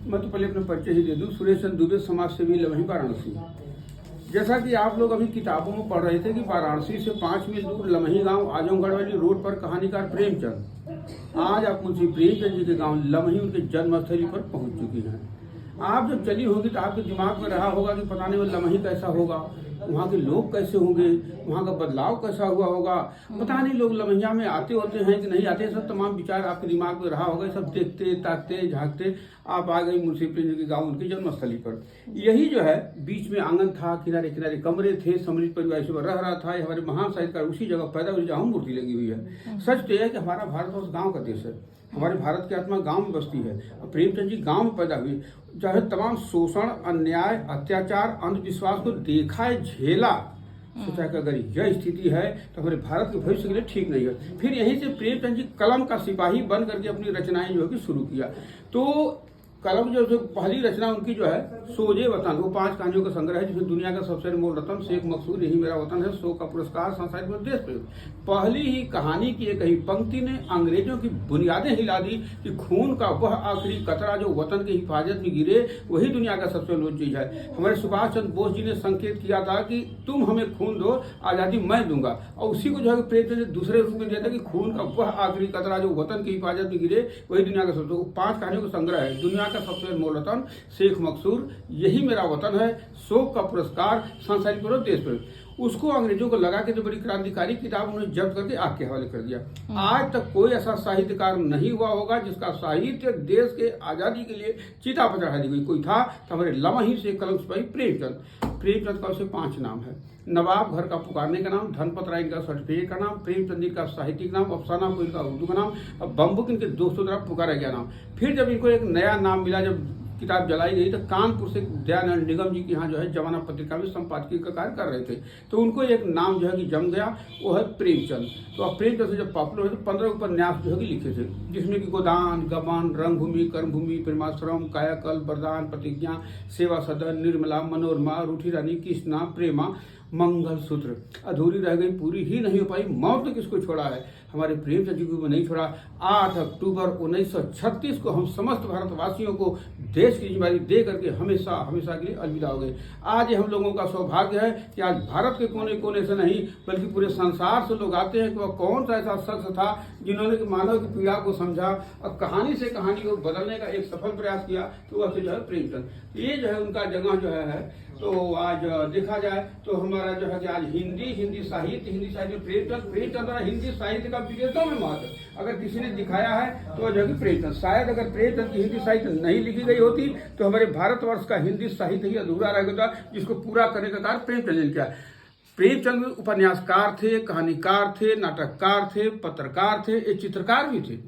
मैं तो पहले अपना परिचय ही दे दूं। सुरेश चंद्र दुबे, समाज सेवी, लमही, वाराणसी। जैसा कि आप लोग अभी किताबों में पढ़ रहे थे कि वाराणसी से 5 मील दूर लमही गांव, आजमगढ़ वाली रोड पर कहानीकार प्रेमचंद आज आप मुंशी प्रेमचंद जी के गांव लमही उनके जन्मस्थली पर पहुंच चुकी हैं। आप जब चली होगी तो आपके दिमाग में रहा होगा कि पता नहीं वो लमही कैसा होगा, वहाँ के लोग कैसे होंगे, वहाँ का बदलाव कैसा हुआ होगा, पता नहीं लोग लमहिया में आते होते हैं कि नहीं आते। सब तमाम विचार आपके दिमाग में रहा होगा। सब देखते ताकते झाँकते आप आ गई मुंशी प्रेमचंद के गाँव उनकी जन्मस्थली पर। यही जो है बीच में आंगन था, किनारे किनारे कमरे थे, सम्मिलित परिवार इस पर रह रहा था। हमारे महान साहित्यकार उसी जगह पैदा हुई जहाँ मूर्ति लगी हुई है। सच तो यह है कि हमारा भारतवर्ष गाँव का देश है। हमारे भारत की आत्मा गांव में बसती है और प्रेमचंद जी गांव में पैदा हुए। चाहे तमाम शोषण, अन्याय, अत्याचार, अंधविश्वास को देखा है, झेला। सोचा कि अगर यह स्थिति है तो हमारे भारत के भविष्य के लिए ठीक नहीं है। फिर यहीं से प्रेमचंद जी कलम का सिपाही बन करके अपनी रचनाएं जो है शुरू किया। तो कलम जो पहली रचना उनकी जो है सोजे वतन, वो 5 कहानियों का संग्रह है जिसमें दुनिया का सबसे अनमोल रतन, शेख मकसूद, यही मेरा वतन है, 100 का पुरस्कार, संसारित में देश प्रेम। पहली ही कहानी की एक ही पंक्ति ने अंग्रेजों की बुनियादें हिला दी कि खून का वह आखिरी कतरा जो वतन की हिफाजत में गिरे वही दुनिया का सबसे अनमोल चीज है। हमारे सुभाष चंद्र बोस जी ने संकेत किया था कि तुम हमें खून दो, आजादी मैं दूंगा, और उसी को जो है प्रेमचंद ने दूसरे रूप में दिया था कि खून का वह आखिरी कतरा जो वतन की हिफाजत में गिरे वही दुनिया का सबसे। 5 कहानियों का संग्रह है। दुनिया का सबसे अनमोल रतन, शेख मकसूद, यही मेरा वतन है, 100 का पुरस्कार, संसारित में देश प्रेम। उसको अंग्रेजों को लगा कि जो बड़ी क्रांतिकारी किताब उन्होंने जब्त करके आग के हवाले कर दिया। आज तक कोई ऐसा साहित्यकार नहीं हुआ होगा जिसका साहित्य देश के आजादी के लिए चिता पर चढ़ा दी गई। कोई था तो हमारे लमही से कलम सिपाही प्रेमचंद। प्रेमचंद का उसे 5 नाम है। नवाब घर का पुकारने का नाम, धनपत राय इनका सर्टिफिकेट का नाम, प्रेमचंद इनका साहित्यिक नाम, अफसाना को इनका उर्दू का नाम, और बम्बुक इनके दोस्तों द्वारा पुकारा गया नाम। फिर जब इनको एक नया नाम मिला, जब किताब जलाई गई, तो कानपुर से दयानंद निगम जी के यहाँ जो है जमाना पत्रिका में संपादकीय का कार्य कर रहे थे, तो उनको एक नाम जो है कि जम गया, वो है प्रेमचंद। तो अब प्रेमचंद से जब पॉपुलर हुए तो 15 उपन्यास जो है कि लिखे थे, जिसमें कि गोदान, गबन, रंगभूमि, कर्मभूमि, प्रेमाश्रम, कायाकल्प, वरदान, प्रतिज्ञा, सेवा सदन, निर्मला, मनोरमा, रूठी रानी, कृष्णा, प्रेमा, मंगलसूत्र, अधूरी रह गई, पूरी ही नहीं हो पाई, मौत ने किसको छोड़ा है, हमारे प्रेमचंद जी को नहीं छोड़ा। 8 अक्टूबर 1936 को हम समस्त भारतवासियों को देश की जिम्मेदारी दे करके हमेशा हमेशा के लिए अलविदा हो गए। आज ये हम लोगों का सौभाग्य है कि आज भारत के कोने कोने से नहीं बल्कि पूरे संसार से लोग आते हैं कि वह कौन सा ऐसा शख्स था जिन्होंने मानव की पीड़ा को समझा और कहानी से कहानी को बदलने का एक सफल प्रयास किया, तो वह जो है प्रेमचंद। ये जो है उनका जगह जो है। तो आज देखा जाए तो हमारा जो है कि आज हिंदी साहित्य प्रेमचंद और हिंदी साहित्य का विदेशों में महत्व अगर किसी ने दिखाया है तो जो है प्रेमचंद। शायद अगर प्रेमचंद की हिंदी साहित्य नहीं लिखी गई होती तो हमारे भारतवर्ष का हिंदी साहित्य ही अधूरा रह गया, जिसको पूरा करने का कार्य प्रेमचंद ने किया। प्रेमचंद उपन्यासकार थे, कहानीकार थे, नाटककार थे, पत्रकार थे, एक चित्रकार भी थे।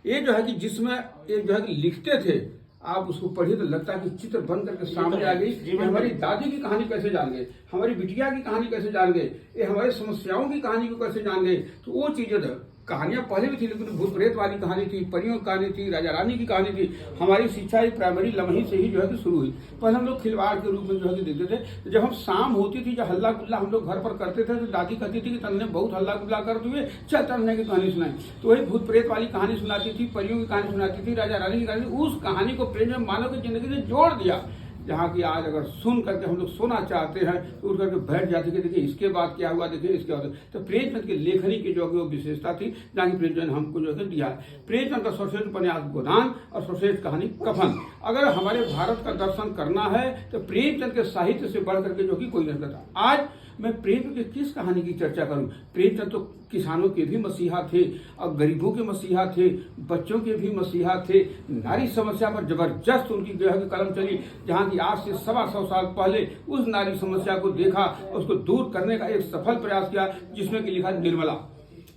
ये जो है कि जिसमें एक जो है कि लिखते थे, आप उसको पढ़िए तो लगता है कि चित्र बन करके सामने आ गई। हमारी दादी की कहानी कैसे जान गए, हमारी बिटिया की कहानी कैसे जान गए, ये हमारी समस्याओं की कहानी को कैसे जान गए। तो वो चीजें कहानियां पहले भी थी, लेकिन भूत प्रेत वाली कहानी थी, परियों की कहानी थी, राजा रानी की कहानी थी। हमारी शिक्षा ही प्राइमरी लमही से ही जो है कि शुरू हुई। पहले हम लोग खिलवाड़ के रूप में जो है कि देखते थे। तो जब हम शाम होती थी, जब हल्ला गुल्ला हम लोग घर पर करते थे, तो दादी कहती थी कि तन्ने बहुत हल्ला गुल्ला कर दिए, चल तन्ने की कहानी सुनाई। तो वही भूत प्रेत वाली कहानी सुनाती थी, परियों की कहानी सुनाती थी, राजा रानी की कहानी। उस कहानी को प्रेम में मानव की जिंदगी से जोड़ दिया, जहाँ की आज अगर सुन करके हम लोग सोना चाहते हैं तो उठ करके बैठ जाते कि देखिए इसके बाद क्या हुआ, देखिए इसके बाद। तो प्रेमचंद की लेखनी की जो वो विशेषता थी, जहाँ की प्रेमचंद ने हमको जो है दिया। प्रेमचंद का सर्वश्रेष्ठ उपन्यास गोदान और सर्वश्रेष्ठ कहानी कफन। अगर हमारे भारत का दर्शन करना है तो प्रेमचंद के साहित्य से बढ़ करके जो कि कोई नहीं करता। आज मैं प्रेमचंद की किस कहानी की चर्चा करूं? प्रेमचंद तो किसानों के भी मसीहा थे और गरीबों के मसीहा थे, बच्चों के भी मसीहा थे। नारी समस्या पर जबरदस्त उनकी जो है कलम चली, जहां की आज से 125 साल पहले उस नारी समस्या को देखा, उसको दूर करने का एक सफल प्रयास किया, जिसमें कि लिखा निर्मला,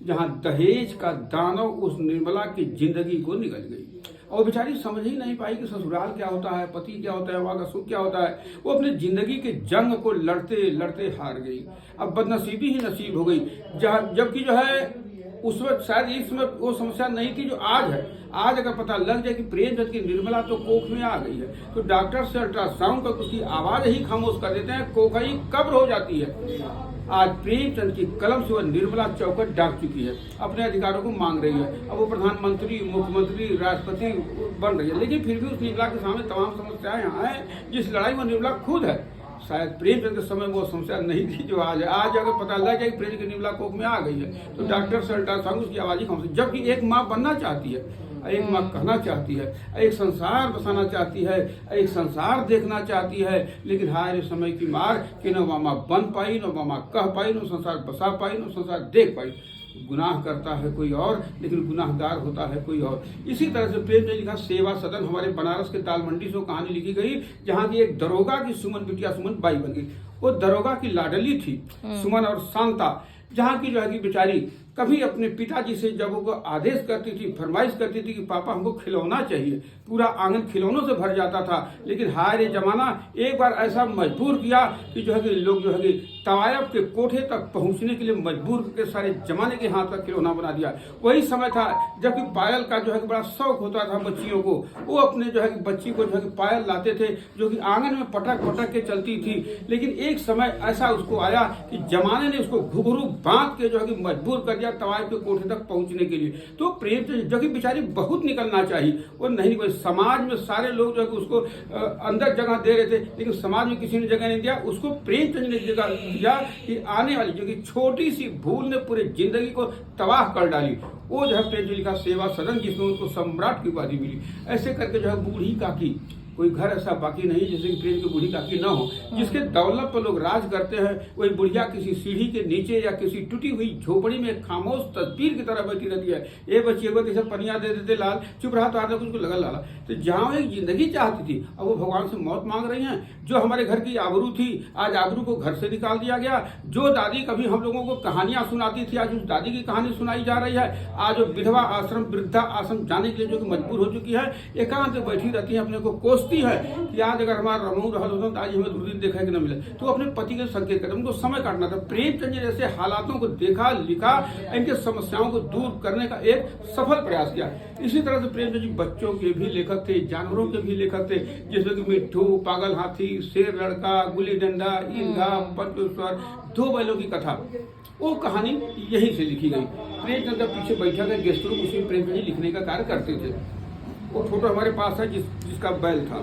जहां दहेज का दानव उस निर्मला की जिंदगी को निगल गई और बेचारी समझ ही नहीं पाई कि ससुराल क्या होता है, पति क्या होता है, वहां का सुख क्या होता है। वो अपनी जिंदगी के जंग को लड़ते लड़ते हार गई। अब बदनसीबी ही नसीब हो गई, जबकि जो है उस वक्त शायद इसमें वो समस्या नहीं थी जो आज है। आज अगर पता लग जाए कि प्रेमचंद की निर्मला तो कोख में आ गई है, तो डॉक्टर से अल्ट्रासाउंड कर उसकी आवाज ही खामोश कर देते हैं, कोख ही कब्र हो जाती है। आज प्रेमचंद की कलम से वह निर्मला चौखट डाक चुकी है, अपने अधिकारों को मांग रही है। अब वो प्रधानमंत्री, मुख्यमंत्री, राष्ट्रपति बन रही है, लेकिन फिर भी उस निर्मला के सामने तमाम समस्याएं यहाँ हैं जिस लड़ाई में निर्मला खुद है। शायद प्रेमचंद के समय वो समस्या नहीं थी जो आज है। आज अगर पता लग जाए कि प्रेम की निर्मला कोख में आ गई है तो डॉक्टर से अल्ट्रासाउंड उसकी आवाज ही खामोश। जबकि एक माँ बनना चाहती है, एक माँ कहना चाहती है, एक संसार बसाना चाहती है, एक संसार देखना चाहती है, लेकिन हाय समय की मार कि न माँ बन पाई, न माँ कह पाई, न संसार बसा पाई, न संसार देख पाई। गुनाह करता है कोई और, लेकिन गुनाहगार होता है कोई और। इसी तरह से प्रेम ने लिखा सेवा सदन, हमारे बनारस के दाल मंडी से कहानी लिखी गई, जहाँ की एक दरोगा की सुमन बिटिया सुमन बाई बन गई। वो दरोगा की लाडली थी सुमन और शांता, जहाँ की जो है कि बेचारी कभी अपने पिताजी से जब वो आदेश करती थी, फरमाइश करती थी कि पापा हमको खिलौना चाहिए, पूरा आंगन खिलौनों से भर जाता था। लेकिन हाय रे जमाना एक बार ऐसा मजबूर किया कि जो है कि लोग जो है कि तवायब के कोठे तक पहुंचने के लिए मजबूर करके सारे जमाने के हाथ का खिलौना बना दिया। वही समय था जबकि पायल का जो है कि बड़ा शौक होता था बच्चियों को, वो अपने जो है कि बच्ची को जो है कि पायल लाते थे जो कि आंगन में पटक पटक के चलती थी। लेकिन एक समय ऐसा उसको आया कि जमाने ने उसको घुघरू बांध के जो है कि मजबूर कर दिया तवायब के कोठे तक पहुंचने के लिए। तो प्रेम जो कि बेचारी बहुत निकलना चाहिए और नहीं, कोई समाज में सारे लोग जो है कि उसको अंदर जगह दे रहे थे, लेकिन समाज में किसी ने जगह नहीं दिया। उसको प्रेमचंद ने जगह दिया कि आने वाली जो कि छोटी सी भूल ने पूरे जिंदगी को तबाह कर डाली। वो जो है प्रेमचंद लिखा सेवा सदन, जिसमें उनको सम्राट की उपाधि मिली। ऐसे करके जो है बूढ़ी काकी, कोई घर ऐसा बाकी नहीं जिससे कि प्रेम की बूढ़ी काकी न हो, जिसके दौलत पर लोग राज करते हैं। वही बुढ़िया किसी सीढ़ी के नीचे या किसी टूटी हुई झोपड़ी में खामोश तस्वीर की तरह बैठी रहती है। ये बच्ची को जैसे पनिया दे देते लाल, चुप रहा तो आते कुछ लगा लाला। तो जहाँ एक जिंदगी चाहती थी, अब वो भगवान से मौत मांग रही हैं। जो हमारे घर की आबरू थी, आज आबरू को घर से निकाल दिया गया। जो दादी कभी हम लोगों को कहानियां सुनाती थी, आज उस दादी की कहानी सुनाई जा रही है। आज वो विधवा आश्रम, वृद्धा आश्रम जाने के लिए जो कि मजबूर हो चुकी है, एकांत में बैठी रहती है, अपने को कोसती है कि आज अगर हमारा रमू रहल होता तो आज हमें दूरदीन देखा कि न मिले। तो अपने पति के संकेत करते, उनको समय काटना था। प्रेमचंद जैसे हालातों को देखा, लिखा, इनके समस्याओं को दूर करने का एक सफल प्रयास किया। इसी तरह से प्रेमचंद जी बच्चों के भी लेखक थे, जानवरों के भी लेखक थे, जिसमें कि मिट्ठू, पागल हाथी, शेर लड़का, गुल्ली डंडा, ईंधा, पंचेश्वर, दो बैलों की कथा, वो कहानी यहीं से लिखी गई। प्रेमचंद का पीछे बैठा कर गेस्ट रूम, उसी प्रेमचंद जी लिखने का कार्य करते थे। वो फोटो हमारे पास है जिसका बैल था।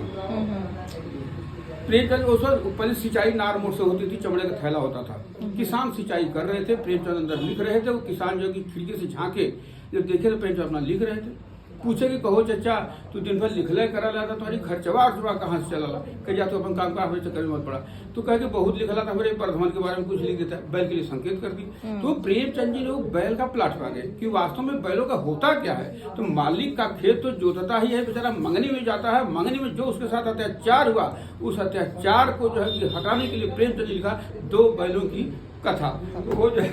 प्रेमचंद उस पहले सिंचाई नार मोड़ से होती थी, चमड़े का थैला होता था। किसान सिंचाई कर रहे थे, प्रेमचंद अंदर लिख रहे थे। वो किसान जो कि खिड़की से झांके जब देखे तो प्रेमचंद अपना लिख रहे थे। पूछे कि कहो चचा तू दिन भर लिखले करा लाता, तुम्हारी खर्चवा अर्चवा कहाँ से चला ला, कह जा तो अपन काम का हमारे चक्कर में मत पड़ा। तो कह के बहुत लिखला था, हमारे प्रधान के बारे में कुछ लिख देता है, बैल के लिए संकेत कर दी। तो प्रेमचंद जी लोग बैल का प्लाट पा गए कि वास्तव में बैलों का होता क्या है। तो मालिक का खेत तो जोतता ही है, बेचारा मंगनी में जाता है, मंगनी में जो उसके साथ अत्याचार हुआ, उस अत्याचार को जो है हटाने के लिए प्रेमचंद जी लिखा दो बैलों की कथा। तो वो जो है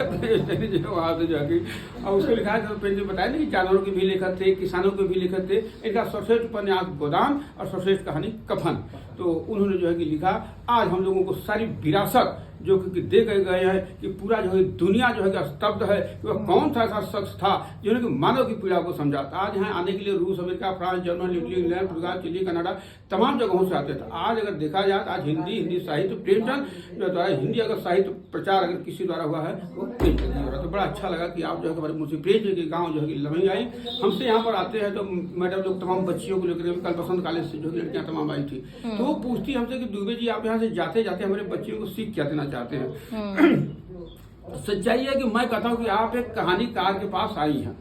जो वहाँ से जाके और उसको लिखा है। तो प्रेमचंद बताया ना कि जानवरों के भी लेखक थे, किसानों के भी लेखक थे। इनका सर्वश्रेष्ठ उपन्यास गोदान और सर्वश्रेष्ठ कहानी कफन। तो उन्होंने जो है कि लिखा, आज हम लोगों को सारी विरासत जो कि दे गए हैं कि पूरा जो है दुनिया जो है कि स्तब्ध है कि वह कौन सा ऐसा शख्स था जिन्होंने कि मानव की पीड़ा को समझा। आज यहाँ आने के लिए रूस, America, France, Germany, Italy, England, पुर्तगाल, चिली, कनाडा, तमाम जगहों से आते थे। आज अगर देखा जाए तो आज हिंदी साहित्य प्रेमचंद जो द्वारा हिंदी अगर साहित्य प्रचार अगर किसी द्वारा हुआ है वो प्रेमचंद जी हो रहा। तो बड़ा अच्छा लगा कि आप जो है हमारे मुंशी प्रेमचंद के गाँव जो है कि लमही आई। हमसे यहाँ पर आते हैं तो मैडम लोग तमाम बच्चियों को लेकर, कल बसंत कॉलेज से जो लड़कियाँ तमाम आई थी, तो वो पूछती हमसे कि दुबे जी आप यहाँ से जाते जाते हमारे बच्चियों को सीख क्या देना चाहते हैं। सच्चाई है कि मैं कहता हूँ कि आप एक कहानीकार के पास आई हैं,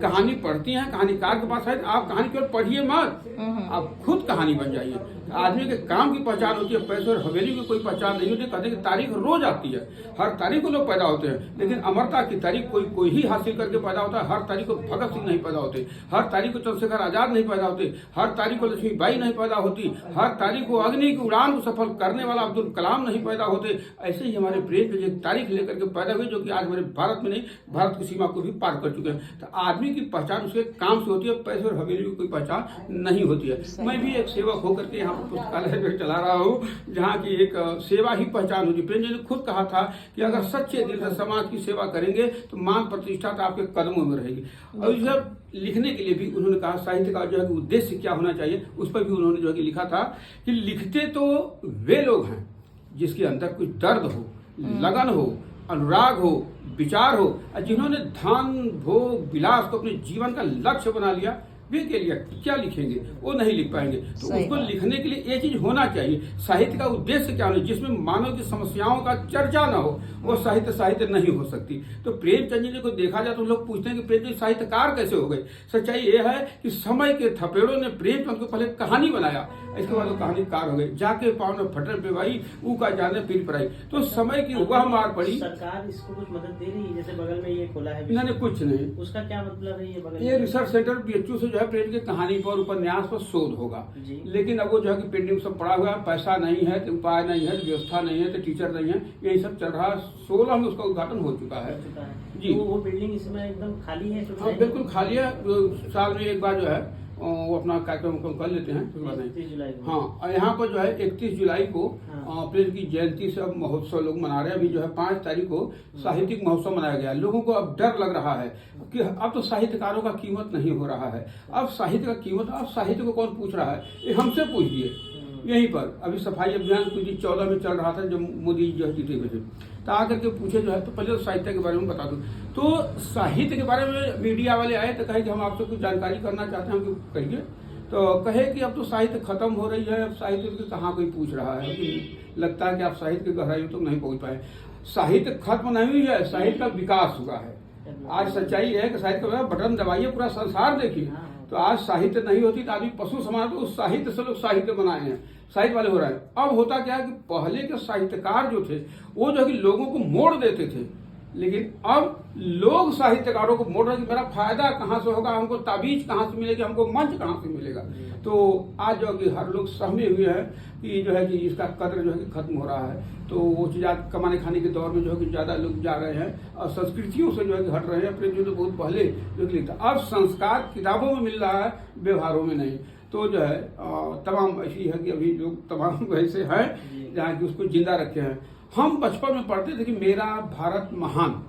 कहानी पढ़ती हैं, कहानीकार के पास है, आप कहानी केवल पढ़िए मत, आप खुद कहानी बन जाइए। आदमी के काम की पहचान होती है, पैसे और हवेली की कोई पहचान नहीं होती। कहते कि तारीख रोज आती है, हर तारीख को लोग पैदा होते हैं, लेकिन अमरता की तारीख कोई ही हासिल करके पैदा होता है। हर तारीख को भगत सिंह नहीं पैदा होते, हर तारीख को चंद्रशेखर आजाद नहीं पैदा होते, हर तारीख को लक्ष्मीबाई नहीं पैदा होती, हर तारीख को अग्नि की उड़ान को सफल करने वाला अब्दुल कलाम नहीं पैदा होते। ऐसे ही हमारे प्रेम की एक तारीख लेकर के पैदा हुई जो कि आज हमारे भारत में नहीं, भारत की सीमा को भी पार कर चुके हैं। तो आदमी की पहचान उसके काम से होती है, पैसे और हवेली की कोई पहचान नहीं होती है। मैं भी एक सेवक होकर के यहाँ पर पुस्तकालय जो चला रहा हूँ, जहाँ की एक सेवा ही पहचान होती है। प्रेमचंद ने खुद कहा था कि अगर सच्चे दिल से समाज की सेवा करेंगे तो मान प्रतिष्ठा तो आपके कदमों में रहेगी। और इसे लिखने के लिए भी उन्होंने कहा साहित्य का जो है उद्देश्य क्या होना चाहिए, उस पर भी उन्होंने जो है लिखा था कि लिखते तो वे लोग हैं जिसके अंदर कुछ दर्द हो, लगन हो, अनुराग हो, विचार हो, और जिन्होंने धन भोग विलास को अपने जीवन का लक्ष्य बना लिया, वे के लिए क्या लिखेंगे? वो नहीं लिख पाएंगे। तो उसको लिखने के लिए ये चीज होना चाहिए। साहित्य का उद्देश्य क्या होना, जिसमें मानव की समस्याओं का चर्चा न हो, वो साहित्य नहीं हो सकती। तो प्रेमचंद जी को देखा जाए तो लोग पूछते हैं कि प्रेमचंद साहित्यकार कैसे हो गए। सच्चाई ये है कि समय के थपेड़ों ने प्रेमचंद को पहले कहानी बनाया, इसके बाद वो कहानीकार हो गए। जाके पाँव में फटर पे भाई ऊ का जाने पीर पर आई। तो समय की वह मार पड़ी। सरकार इसको कुछ मदद दे रही है? जैसे बगल में ये खोला है, इन्होंने कुछ नहीं। उसका क्या मतलब है? ये बगल ये रिसर्च सेंटर बीएचयू से जो है प्रेम की कहानी पर उपन्यास पर शोध होगा, लेकिन अब वो जो है कि पेंडिंग सब पड़ा हुआ है। पैसा नहीं है तो उपाय नहीं है, व्यवस्था नहीं है तो टीचर नहीं है, यही सब चल रहा है। 16 में उसका उद्घाटन हो चुका है जी। तो वो बिल्डिंग इसमें एकदम खाली है? हाँ बिल्कुल खाली है। साल में एक बार जो है वो अपना कार्यक्रम कर लेते हैं। 31 जुलाई को। हाँ, और यहाँ पर जो है 31 जुलाई को प्रेम की जयंती से अब महोत्सव लोग मना रहे हैं। अभी जो है 5 तारीख को साहित्यिक महोत्सव मनाया गया। लोगों को अब डर लग रहा है कि अब तो साहित्यकारों का कीमत नहीं हो रहा है। अब साहित्य का कीमत, अब साहित्य को कौन पूछ रहा है? ये हमसे पूछिए। यहीं पर अभी सफाई अभियान कुछ 14 में चल रहा था जब मोदी जो है जीते हुए थे, तो आकर के पूछे जो है। तो पहले तो साहित्य के बारे में बता दूं। तो साहित्य के बारे में मीडिया वाले आए तो कहे कि हम आपसे कुछ जानकारी करना चाहते हैं, हम कहिए। तो कहे कि अब तो साहित्य खत्म हो रही है, अब साहित्य की कहाँ कोई पूछ रहा है। लगता है कि आप साहित्य की गहराइयों तक नहीं पहुंच पाए। साहित्य खत्म नहीं हुई है, साहित्य का विकास हुआ है। आज सच्चाई है कि साहित्य का बटन दबाइए, पूरा संसार देखिए। तो आज साहित्य नहीं होती तो आदमी पशु समान, तो उस साहित्य से लोग साहित्य बनाए हैं, साहित्य वाले हो रहे हैं। अब होता क्या है कि पहले के साहित्यकार जो थे वो जो है कि लोगों को मोड़ देते थे, लेकिन अब लोग साहित्यकारों को मोड़ रहे हैं कि मेरा फायदा कहाँ से होगा, हमको ताबीज कहाँ से मिलेगी, हमको मंच कहाँ से मिलेगा। तो आज जो है कि हर लोग सहमे हुए हैं कि जो है कि इसका कद्र जो है कि खत्म हो रहा है। तो वो चीज आज कमाने खाने के दौर में जो है कि ज्यादा लोग जा रहे हैं और संस्कृतियों से जो है कि हट रहे हैं। प्रेम जी तो बहुत पहले जो लिखता, अब संस्कार किताबों में मिल रहा है, व्यवहारों में नहीं। तो जो है तमाम ऐसी है कि अभी लोग तमाम वैसे हैं जहाँ की उसको जिंदा रखे हैं। हम बचपन में पढ़ते थे कि मेरा भारत महान,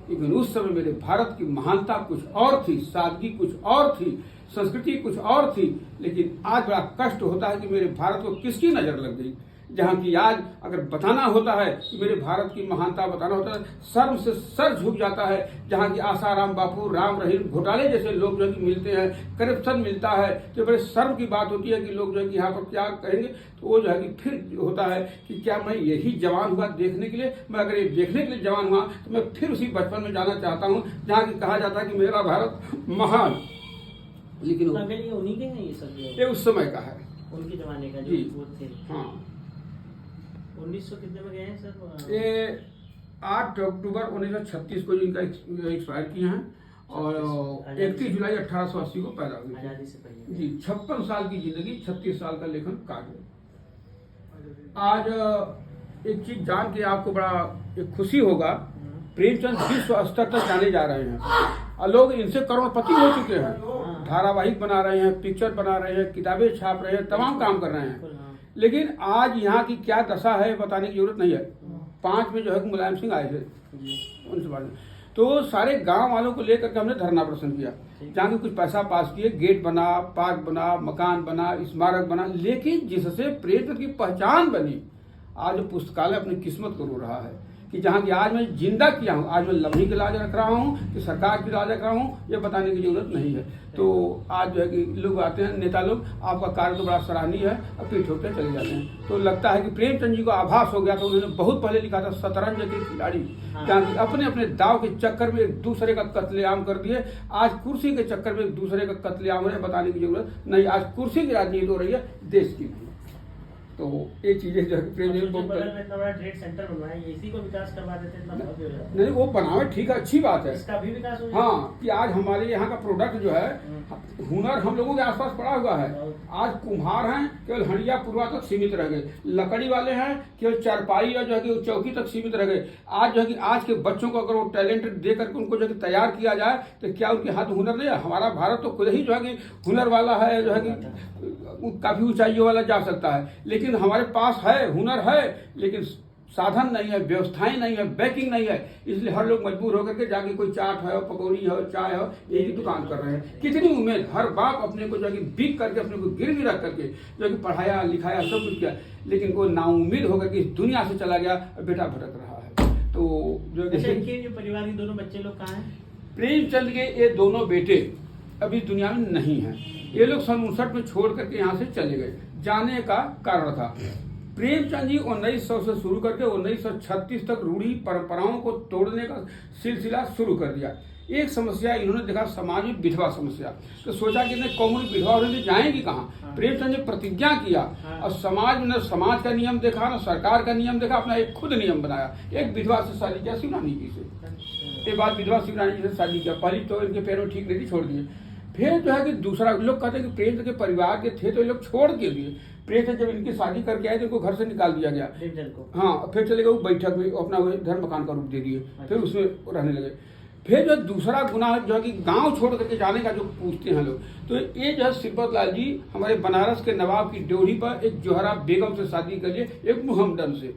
लेकिन उस समय मेरे भारत की महानता कुछ और थी, सादगी कुछ और थी, संस्कृति कुछ और थी। लेकिन आज बड़ा कष्ट होता है कि मेरे भारत को किसकी नजर लग गई। जहाँ की आज अगर बताना होता है कि मेरे भारत की महानता बताना होता है, शर्म से सर झुक जाता है। जहाँ की आसाराम बापू, राम रहीम, घोटाले जैसे लोग जो मिलते हैं, करप्शन मिलता है, तो बड़े शर्म की बात होती है कि लोग जो है कि यहाँ पर क्या कहेंगे। तो वो जो है कि फिर होता है कि क्या मैं यही जवान हुआ देखने के लिए? मैं अगर ये देखने के लिए जवान हुआ तो मैं फिर उसी बचपन में जाना चाहता हूँ जहाँ की कहा जाता है कि मेरा भारत महान। लेकिन उन्हीं के हैं ये सब, ये उस समय का है, उनके जमाने का जो वो थे। हाँ 1900 कितने में गए हैं सर? ये 8 अक्टूबर 1936 को इनका एक्सपायर किए हैं और 31 जुलाई 1880 को पैदा हुए आजादी से पहले जी। 56 साल की जिंदगी, 36 साल का लेखन कार्य। आज एक चीज जान के आपको बड़ा एक खुशी होगा, प्रेमचंद विश्व स्तर तक जाने जा रहे हैं और लोग इनसे करोड़पति हो चुके हैं। धारावाहिक बना रहे हैं, पिक्चर बना रहे हैं, किताबें छाप रहे हैं, तमाम काम कर रहे हैं। लेकिन आज यहाँ की क्या दशा है बताने की जरूरत नहीं है। 5 में जो है मुलायम सिंह आए थे उनसे बात, तो सारे गांव वालों को लेकर के हमने धरना प्रदर्शन किया। जहाँ के कुछ पैसा पास किए, गेट बना, पार्क बना, मकान बना, स्मारक बना, लेकिन जिससे प्रेमचंद की पहचान बनी, आज पुस्तकालय अपनी किस्मत को रो रहा है कि जहाँ की आज मैं जिंदा किया हूँ, आज मैं लम्ही की लाज रख रहा हूँ कि सरकार की लाज रख रहा हूँ, ये बताने की जरूरत नहीं है। तो आज जो है कि लोग आते हैं, नेता लोग, आपका कार्य तो बड़ा सराहनीय है, और पीठ होकर चले जाते हैं। तो लगता है कि प्रेमचंद जी को आभास हो गया था। उन्होंने बहुत पहले लिखा था शतरंज के खिलाड़ी, जहाँ की अपने अपने दाव के चक्कर में एक दूसरे का कत्लेआम कर दिए। आज कुर्सी के चक्कर में एक दूसरे का कत्लेआम हो रहा है, बताने की जरूरत नहीं। आज कुर्सी की राजनीति हो रही है, देश की नहीं। तो ये चीजें जो है प्रेम जी बगल में इतना बड़ा ट्रेड सेंटर बनवाया, इसी को विकास करवा देते इतना भव्य हो जाता। नहीं, वो बनावे ठीक है, अच्छी बात है, इसका भी विकास हो। हाँ, कि आज हमारे यहाँ का प्रोडक्ट जो है, हुनर हम लोगों के आसपास पड़ा हुआ है। आज कुम्हार हैं केवल हंडिया पुरवा तक सीमित रह गए, लकड़ी वाले हैं केवल चारपाई और जो है कि चौकी तक सीमित रह गए। आज जो है कि आज के बच्चों को अगर वो टैलेंट दे करके उनको जो है तैयार किया जाए तो क्या उनके हाथ हुनर नहीं है? हमारा भारत तो खुद ही जो है कि हुनर वाला है, जो है कि काफी ऊंचाइयों वाला जा सकता है। लेकिन हमारे पास है, हुनर है, लेकिन साधन नहीं है, व्यवस्थाएं नहीं है, बैकिंग नहीं है। इसलिए हर लोग मजबूर होकर के जाके कोई चाट है, पकौड़ी है, चाय है, एक ही दुकान कर रहे हैं। कितनी उम्मीद, हर बाप अपने को जो है बीक करके, अपने को गिरवी रख करके जो है पढ़ाया लिखाया सब कुछ किया, लेकिन वो नाउम्मीद होकर के इस दुनिया से चला गया, बेटा भटक रहा है। तो जो अच्छा, इनके जो परिवार के दोनों बच्चे लोग कहाँ हैं? प्रेमचंद के ये दोनों बेटे अभी दुनिया में नहीं हैं। ये लोग सन 59 में छोड़ करके यहाँ से चले गए। जाने का कारण था प्रेमचंद जी 1900 से शुरू करके 1936 तक रूढ़ी परंपराओं को तोड़ने का सिलसिला शुरू कर दिया। एक समस्या इन्होंने देखा समाज में विधवा समस्या, तो सोचा कि नहीं कौन विधवा होने जाएंगी कहाँ। प्रेमचंद ने प्रतिज्ञा किया और समाज में न समाज का नियम देखा न सरकार का नियम देखा, अपना एक खुद नियम बनाया। एक विधवा से शादी किया, शिवरानी जी से। एक बात विधवा शिवरानी जी से शादी किया। पहली तो इनके पैरों ठीक नहीं थी, छोड़ दिए। फिर जो है कि दूसरा लोग कहते हैं कि प्रेमचंद के परिवार के थे तो ये लोग छोड़ के दिए। प्रेमचंद जब इनकी शादी करके आए तो इनको घर से निकाल दिया गया। हाँ, फिर चले गए वो बैठक में, अपना वो घर मकान का रूप दे दिए, फिर उसमें रहने लगे। फिर जो दूसरा गुनाह जो है कि गांव छोड़ करके जाने का जो पूछते हैं लोग, तो ये जो है सिरपत लाल जी हमारे बनारस के नवाब की ड्योढ़ी पर एक जोहरा बेगम से शादी कर लिए, एक मुहम्मदन से।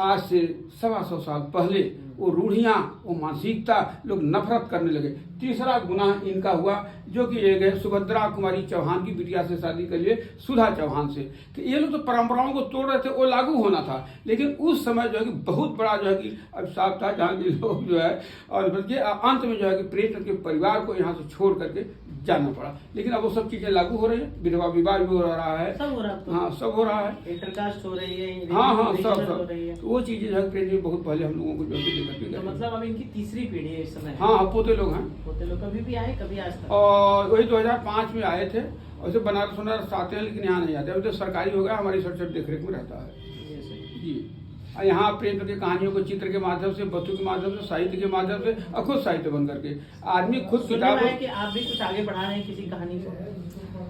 आज से 125 साल पहले वो रूढ़ियाँ, वो मानसिकता, लोग नफरत करने लगे। तीसरा गुनाह इनका हुआ जो कि एक है सुभद्रा कुमारी चौहान की बिटिया से शादी कर लिए, सुधा चौहान से। कि ये लोग तो परंपराओं को तोड़ रहे थे, वो लागू होना था, लेकिन उस समय जो है कि बहुत बड़ा जो है कि अभिशाप था, जहाँ के लोग जो है और बल्कि अंत में जो है कि प्रेमचंद के परिवार को यहाँ से छोड़ करके जाना पड़ा। लेकिन अब वो सब चीजें लागू हो रही है, विधवा विवाह भी हो रहा है, सब हो रहा है। हाँ सब हो रहा है, इंटरकास्ट हो रही है, हाँ सब सब वो चीजें जो है प्रेमचंद बहुत पहले हम लोगों को जो है तो मतलब अब इनकी तीसरी पीढ़ी है इस समय। हाँ पोते लोग हैं। पोते लोग कभी भी आए, कभी आज तक? और वही 2005 में आए थे, वैसे बनारस आते हैं लेकिन यहाँ नहीं आते। अभी तो सरकारी हो गया, हमारी सर देखरेख में रहता है जी। और यहाँ प्रेमचंद की कहानियों को चित्र के माध्यम से, वस्तु के माध्यम से, साहित्य के माध्यम से और खुद साहित्य बन करके आदमी खुद किताब कि आप भी कुछ आगे बढ़ा रहे हैं किसी कहानी को।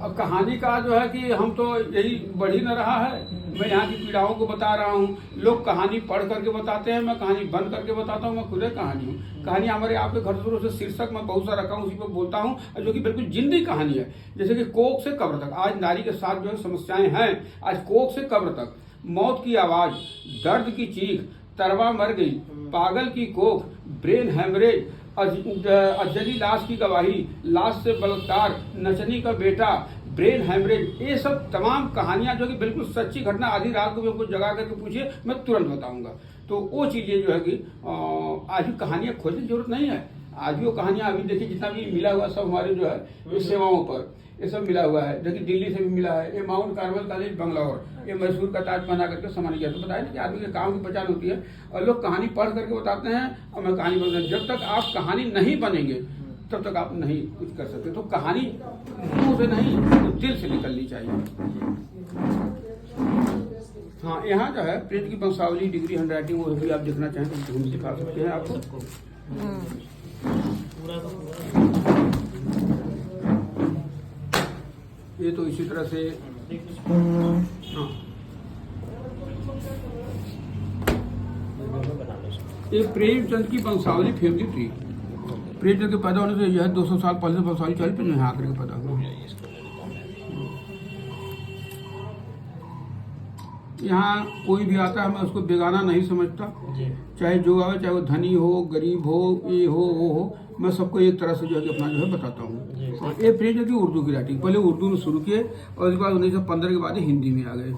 अब कहानी का जो है कि हम तो यही बढ़ ही न रहा है। मैं यहाँ की पीड़ाओं को बता रहा हूँ, लोग कहानी पढ़ करके बताते हैं, मैं कहानी बंद करके बताता हूँ। मैं खुद कहानी हूँ। कहानी हमारे आपके घर शुरू से शीर्षक मैं बहुत सा रखा हूँ, उसी पर बोलता हूँ, जो कि बिल्कुल जिंदी कहानी है। जैसे कि कोख से कब्र तक, आज नारी के साथ जो है समस्याएं हैं, आज कोख से कब्र तक, मौत की आवाज, दर्द की चीख, तरवा मर गई, पागल की कोख, ब्रेन हैमरेज, अजली लाश की गवाही, लाश से बलात्कार, नचनी का बेटा, ब्रेन हैमरेज, ये सब तमाम कहानियां जो कि बिल्कुल सच्ची घटना, आधी रात को भी हमको जगा करके पूछिए, मैं तुरंत बताऊंगा। तो वो चीजें जो है कि आज भी कहानियां खोजने की जरूरत नहीं है। आज भी वो कहानियां अभी देखिए जितना भी मिला हुआ सब हमारे जो है ये सेवाओं पर ये सब मिला हुआ है। देखिए दिल्ली से भी मिला है, ये माउंट कार्मल कॉलेज बंगलौर, ये मैसूर का ताज पहना करके सम्मानित किया। तो बताया ना कि आदमी के काम की पहचान होती है, और लोग कहानी पढ़ करके बताते हैं और मैं कहानी बोलता हूँ। जब तक आप कहानी नहीं बनेंगे तब तक आप नहीं कुछ कर सकते। तो कहानी मुंह से नहीं, तो दिल से निकलनी चाहिए। हाँ, यहाँ जो है प्रेम की वंशावली, डिग्री, हैंडराइटिंग, वो भी आप देखना चाहें तो हम दिखा सकते हैं आपको। ये तो इसी तरह से हाँ, ये प्रेमचंद की वंशावली फैमिली ट्री। प्रेमचंद के पैदा होने से यह 200 साल पहले से वंशावली चल पे यहाँ आकर के पैदा हुआ। यहाँ कोई भी आता है मैं उसको बेगाना नहीं समझता, चाहे जो आवे, चाहे वो धनी हो, गरीब हो, ये हो, वो हो, मैं सबको एक तरह से जो है अपना जो है बताता हूँ। और ये प्रेमचंद की उर्दू की राइटिंग, पहले उर्दू में शुरू किए और उसके बाद 1915 के बाद हिंदी में आ गए।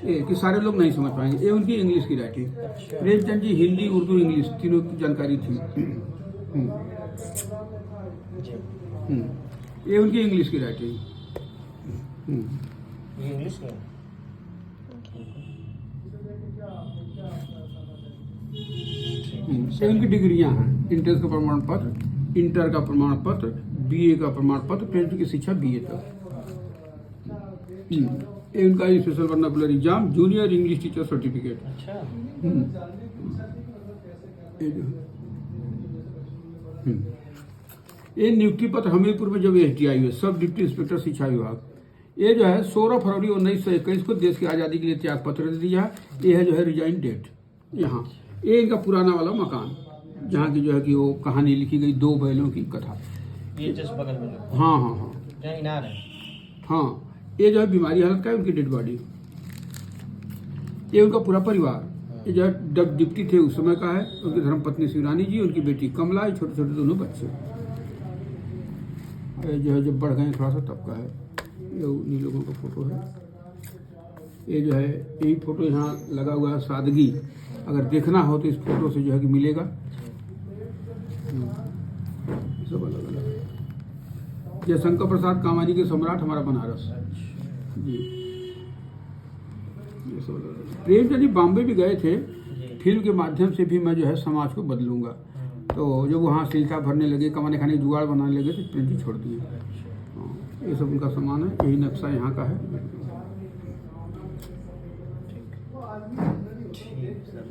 ये कि सारे लोग नहीं समझ पाएंगे। ये उनकी इंग्लिश की राइटिंग। प्रेमचंद जी हिंदी, उर्दू, इंग्लिश तीनों की जानकारी थी। ये उनकी इंग्लिश की राइटिंग। इंग्लिश में ये उनकी डिग्रियां हैं, इंटर का प्रमाण पत्र, इंटर का प्रमाण पत्र, बीए का प्रमाण पत्र, प्रेमचंद की शिक्षा बीए तक। ये उनका special vernacular exam, junior English teacher certificate. अच्छा। ये नियुक्ति पत्र हमीरपुर में जब SDI हुए, सब डिप्टी इंस्पेक्टर शिक्षा विभाग। ये जो है 16 फरवरी 1921 को देश की आज़ादी के लिए त्याग पत्र दे दिया। ये है जो है रिजाइन डेट। यहाँ ये इनका पुराना वाला मकान, जहाँ की जो है कि वो कहानी लिखी गई, 2 बैलों की कथा। ये जस्ट बगल में हाँ हाँ हाँ, जहाँ इनार है। हाँ, ये जो है बीमारी हालत का है, उनकी डेड बॉडी। ये उनका पूरा परिवार, ये जो है जब डिप्टी थे उस समय का है। उनकी धर्मपत्नी शिवरानी जी, उनकी बेटी कमला, छोटे छोटे दोनों बच्चे। ये जो है जब बढ़ गए थोड़ा सा तब का है। ये उन्हीं लोगों का फोटो है। ये जो है यही फोटो यहाँ लगा हुआ है, सादगी। अगर देखना हो तो इस फोटो से जो है कि मिलेगा। सब अलग अलग है। जयशंकर प्रसाद कामाजी के सम्राट, हमारा बनारस जी। ये सब अलग अलग। प्रेमचंद जी बॉम्बे भी गए थे, फिल्म के माध्यम से भी मैं जो है समाज को बदलूंगा। तो जब वहाँ सिलता भरने लगे, कमाने खाने की जुगाड़ बनाने लगे तो प्रेम जी छोड़ दिए। ये सब उनका सामान है, यही नक्शा यहाँ का है। ठीक सर।